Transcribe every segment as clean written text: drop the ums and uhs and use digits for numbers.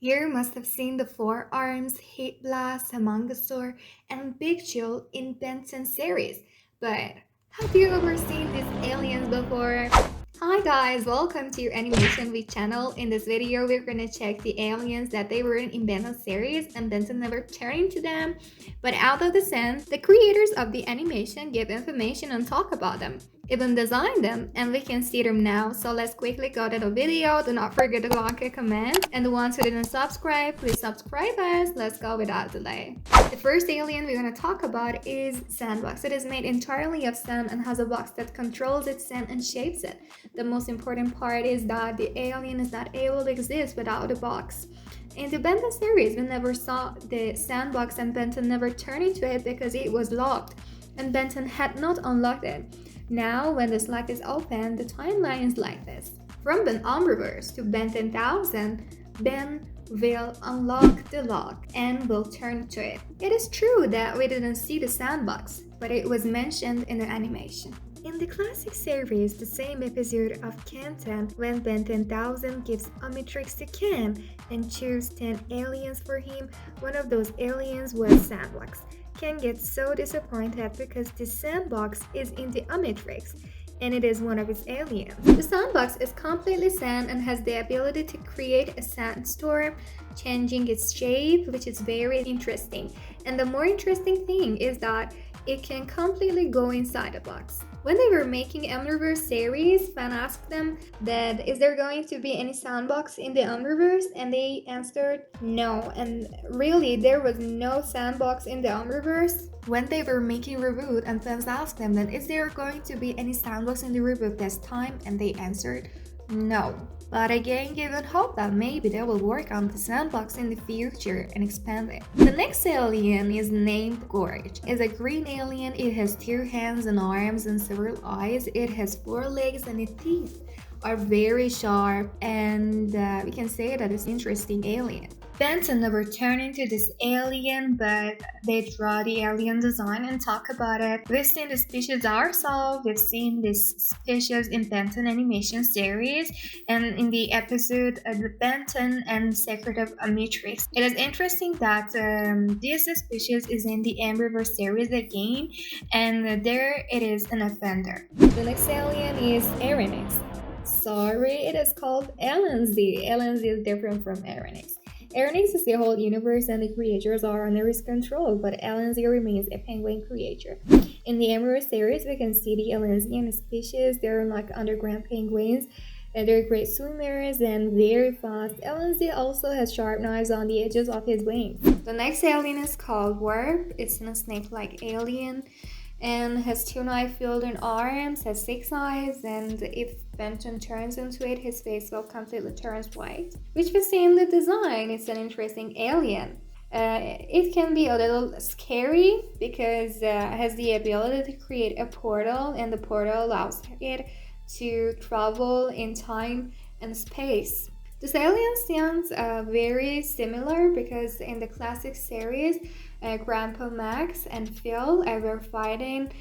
You must have seen the Four Arms, Heat Blast, Humongousaur, and Big Chill in Benson series. But have you ever seen these aliens before? Hi guys, welcome to your Animation Week channel. In this video, we're gonna check the aliens that they were in Benton series and Benton never turned to them. But out of the sense, the creators of the animation give information and talk about them, even design them, and we can see them now. So let's quickly go to the video. Do not forget to like and comment. And the ones who didn't subscribe, please subscribe us. Let's go without delay. The first alien we're going to talk about is Sandbox. It is made entirely of sand and has a box that controls its sand and shapes it. The most important part is that the alien is not able to exist without a box. In the Benton series, we never saw the sandbox and Benton never turned into it because it was locked and Benton had not unlocked it. Now, when this lock is open, the timeline is like this. From the omniverse to Benton 1000, Ben will unlock the lock and will turn to it. It is true that we didn't see the sandbox, but it was mentioned in the animation. In the classic series, the same episode of Ken 10, when Ben 10,000 gives Omnitrix to Ken and chooses 10 aliens for him, one of those aliens was Sandbox. Ken gets so disappointed because the Sandbox is in the Omnitrix and it is one of his aliens. The Sandbox is completely sand and has the ability to create a sandstorm, changing its shape, which is very interesting. And the more interesting thing is that it can completely go inside the box. When they were making Omniverse series, fan asked them that is there going to be any sandbox in the Omniverse, and they answered no. And really, there was no sandbox in the Omniverse. When they were making reboot, and fans asked them that is there going to be any sandbox in the reboot this time, and they answered no. But again, given hope that maybe they will work on the sandbox in the future and expand it. The next alien is named Gorge. It's a green alien. It has 2 hands and arms and several eyes. It has 4 legs and its teeth are very sharp, and we can say that it's an interesting alien. Benton never turned into this alien, but they draw the alien design and talk about it. We've seen the species ourselves. We've seen this species in Benton animation series and in the episode The Benton and Secret of Omnitrix. It is interesting that this species is in the Amberverse series again, and there it is an offender. The next alien is Aeronix. Sorry, it is called LNZ. LNZ is different from Aeronix. Aeronix is the whole universe and the creatures are under his control, but LNZ remains a penguin creature. In the Amberverse series, we can see the LNZ species. They're like underground penguins. They're great swimmers and very fast. LNZ also has sharp knives on the edges of his wings. The next alien is called Warp. It's a snake-like alien and has 2 knife-wielding arms, has 6 eyes, and if Benton turns into it, his face will completely turn white. Which we see in the design, it's an interesting alien. It can be a little scary because it has the ability to create a portal, and the portal allows it to travel in time and space. This alien sounds very similar because in the classic series, Grandpa Max and Phil were fighting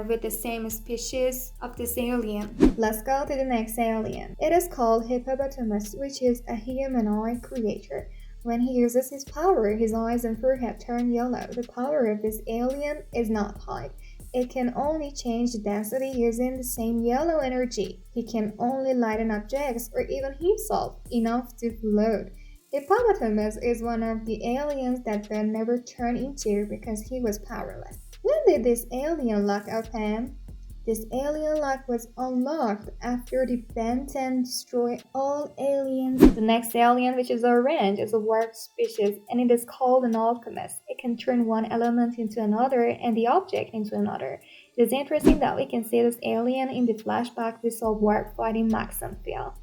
with the same species of this alien. Let's go to the next alien. It is called Hippopotamus, which is a humanoid creature. When he uses his power, his eyes and forehead turn yellow. The power of this alien is not high. It can only change the density using the same yellow energy. He can only lighten objects or even himself enough to float. Hippopotamus is one of the aliens that Ben never turned into because he was powerless. When did this alien lock open? This alien lock was unlocked after the Benton destroyed all aliens. The next alien, which is orange, is a warp species and it is called an alchemist. It can turn one element into another and the object into another. It is interesting that we can see this alien in the flashback we saw Warp fighting Max and Phil.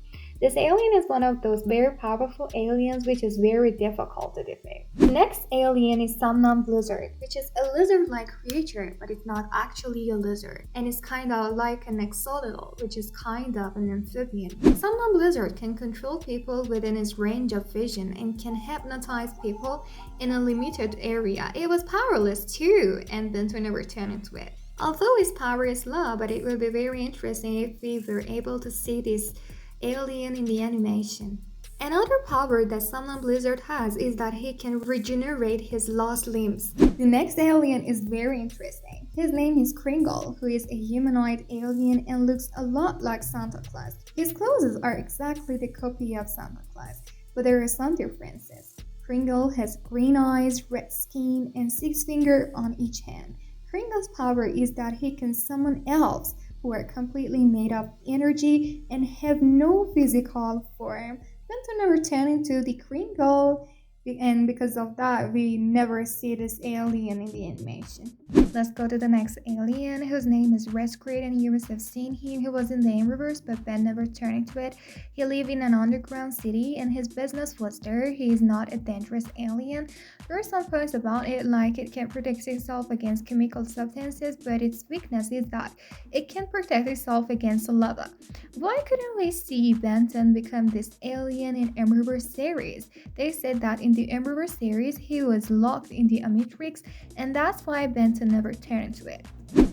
This alien is one of those very powerful aliens which is very difficult to defeat. The next alien is Somnambulizard, Lizard, which is a lizard-like creature, but it's not actually a lizard. And it's kind of like an axolotl, which is kind of an amphibian. Somnambulizard Lizard can control people within its range of vision and can hypnotize people in a limited area. It was powerless too, and Benton never turned into it. Although its power is low, but it will be very interesting if we were able to see this alien in the animation. Another power that Sunland Blizzard has is that he can regenerate his lost limbs. The next alien is very interesting. His name is Kringle, who is a humanoid alien and looks a lot like Santa Claus. His clothes are exactly the copy of Santa Claus, but there are some differences. Kringle has green eyes, red skin, and 6 fingers on each hand. Kringle's power is that he can summon elves who are completely made of energy and have no physical form. Benton never turned into the Kringle, and because of that, we never see this alien in the animation. Let's go to the next alien, whose name is Rescue, and you must have seen him. He was in the Omniverse, but Ben never turned into it. He lived in an underground city, and his business was there. He is not a dangerous alien. There are some points about it, like it can protect itself against chemical substances, but its weakness is that it can protect itself against lava. Why couldn't we see Benton become this alien in Omniverse series? They said that in the Omniverse series, he was locked in the Omnitrix, and that's why Benton never turned into it.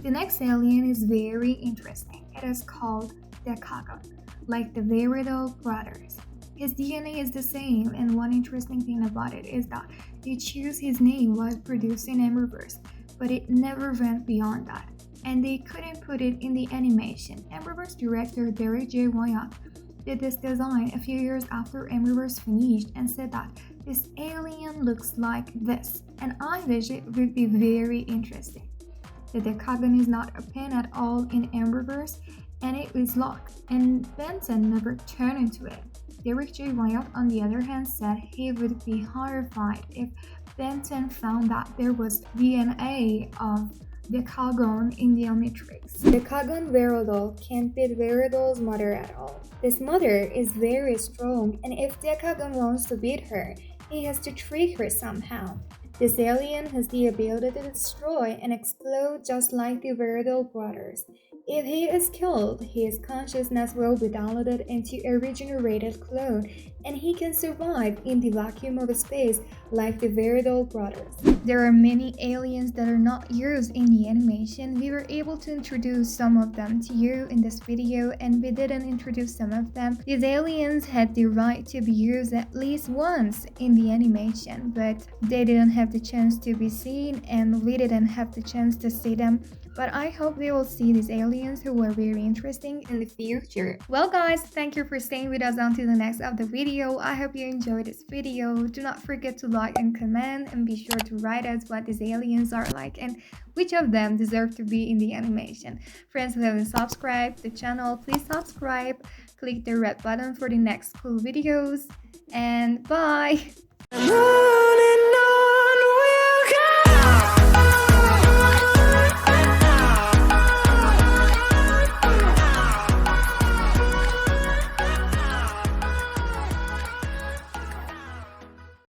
The next alien is very interesting. It is called Decagon, like the Veridol brothers. His DNA is the same, and one interesting thing about it is that they choose his name while producing Omniverse, but it never went beyond that, and they couldn't put it in the animation. Omniverse director Derek J. Wyatt did this design a few years after Omniverse finished and said that this alien looks like this, and I wish it would be very interesting. The Decagon is not a pin at all in Omniverse, and it is locked, and Benton never turned into it. Derek J. Wyatt, on the other hand, said he would be horrified if Benton found that there was DNA of Decagon in the Omnitrix. Decagon Veridol can't beat Veridol's mother at all. This mother is very strong, and if Decagon wants to beat her, he has to trick her somehow. This alien has the ability to destroy and explode just like the Veridol brothers. If he is killed, his consciousness will be downloaded into a regenerated clone, and he can survive in the vacuum of space like the Veridol brothers. There are many aliens that are not used in the animation. We were able to introduce some of them to you in this video, and we didn't introduce some of them. These aliens had the right to be used at least once in the animation, but they didn't have the chance to be seen, and we didn't have the chance to see them. But I hope we will see these aliens who are very interesting in the future. Well guys, thank you for staying with us until the next of the video. I hope you enjoyed this video. Do not forget to like and comment, and be sure to write us what these aliens are like and which of them deserve to be in the animation. Friends who haven't subscribed to the channel, please subscribe. Click the red button for the next cool videos, and bye!